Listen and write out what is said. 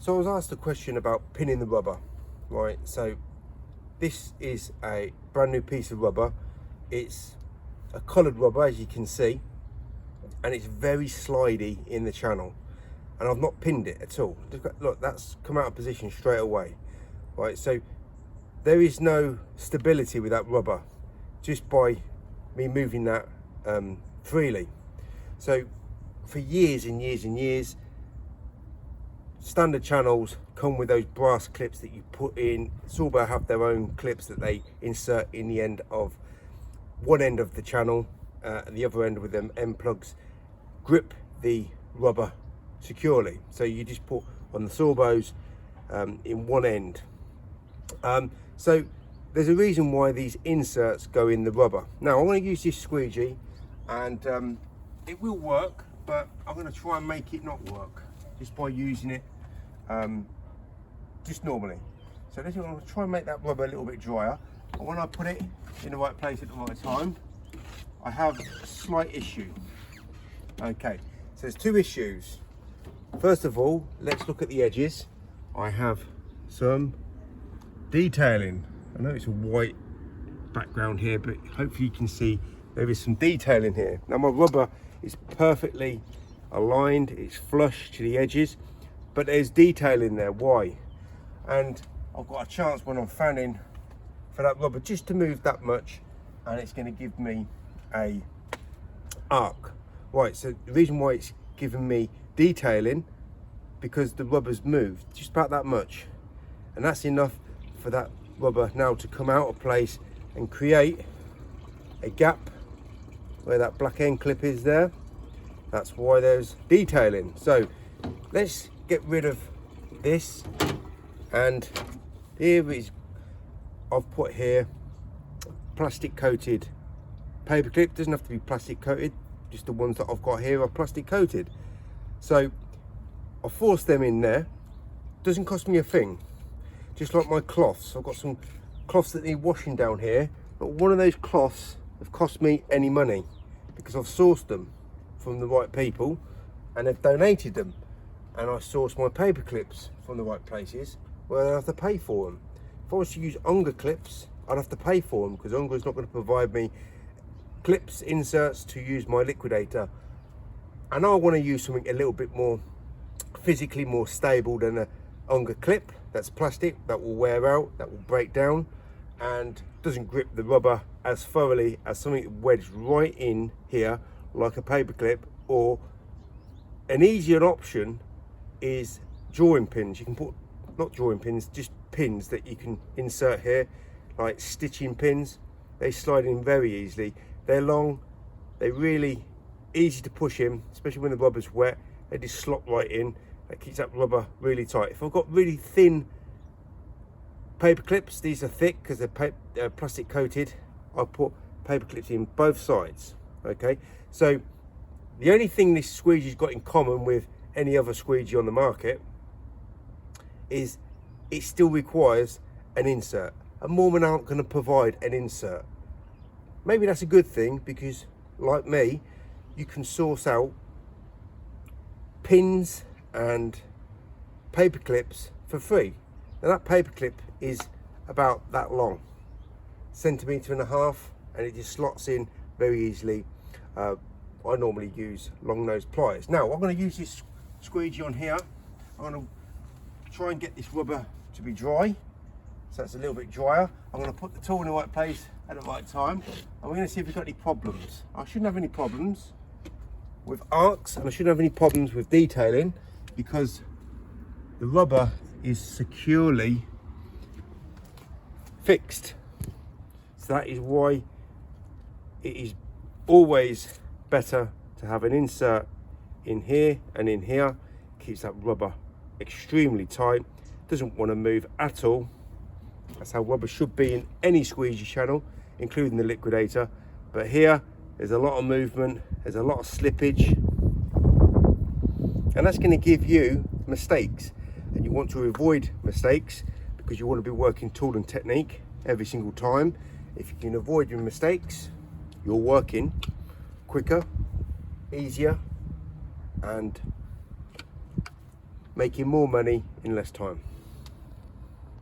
So I was asked a question about pinning the rubber, right? So this is a brand new piece of rubber. It's a coloured rubber, as you can see, and it's very slidey in the channel. And I've not pinned it at all. Look, that's come out of position straight away, right? So there is no stability with that rubber just by me moving that freely. So for years and years and years, standard channels come with those brass clips that you put in. Sorbo have their own clips that they insert in the end of one end of the channel, and the other end with them end plugs grip the rubber securely. So you just put on the Sorbos in one end. So there's a reason why these inserts go in the rubber. Now I'm going to use this squeegee, and it will work, but I'm going to try and make it not work just by using it just normally. So this, I'm going to try and make that rubber a little bit drier, and when I put it in the right place at the right time, I have a slight issue. Okay, so there's two issues. First of all, let's look at the edges. I have some detailing. I know it's a white background here, but hopefully you can see there is some detailing here. Now my rubber is perfectly aligned, it's flush to the edges, but there's detailing there. Why? And I've got a chance when I'm fanning for that rubber just to move that much, and it's going to give me a arc. Right, so the reason why it's giving me detailing, because the rubber's moved just about that much, and that's enough for that rubber now to come out of place and create a gap where that black end clip is there. That's why there's detailing. So let's get rid of this, and here is, I've put here plastic coated paper clip. Doesn't have to be plastic coated, just the ones that I've got here are plastic coated. So I force them in there. Doesn't cost me a thing. Just like my cloths, I've got some cloths that need washing down here, but one of those cloths have cost me any money because I've sourced them from the right people and they've donated them, and I source my paper clips from the right places where I have to pay for them. If I was to use Unger clips, I'd have to pay for them because Unger is not going to provide me clips, inserts to use my Liquidator, and I want to use something a little bit more physically more stable than a Unger clip that's plastic, that will wear out, that will break down, and doesn't grip the rubber as thoroughly as something wedged right in here like a paper clip. Or an easier option is drawing pins. You can put, not drawing pins, just pins that you can insert here, like stitching pins. They slide in very easily. They're long, they're really easy to push in, especially when the rubber's wet. They just slot right in. That keeps that rubber really tight. If I've got really thin paper clips, these are thick because they're plastic coated, I'll put paper clips in both sides. Okay, so the only thing this squeegee's got in common with any other squeegee on the market is it still requires an insert, and Moorman aren't going to provide an insert. Maybe that's a good thing, because like me, you can source out pins and paper clips for free. Now that paper clip is about that long, 1.5 cm, and it just slots in very easily. I normally use long nose pliers. Now I'm going to use this squeegee on here. I'm going to try and get this rubber to be dry, so it's a little bit drier. I'm going to put the tool in the right place at the right time, and we're going to see if we've got any problems. I shouldn't have any problems with arcs, and I shouldn't have any problems with detailing, because the rubber is securely fixed. So that is why it is always better to have an insert in here and in here. Keeps that rubber extremely tight, doesn't want to move at all. That's how rubber should be in any squeegee channel, including the Liquidator. But here there's a lot of movement, there's a lot of slippage, and that's going to give you mistakes, and you want to avoid mistakes because you want to be working tool and technique every single time. If you can avoid your mistakes, you're working quicker, easier, and making more money in less time.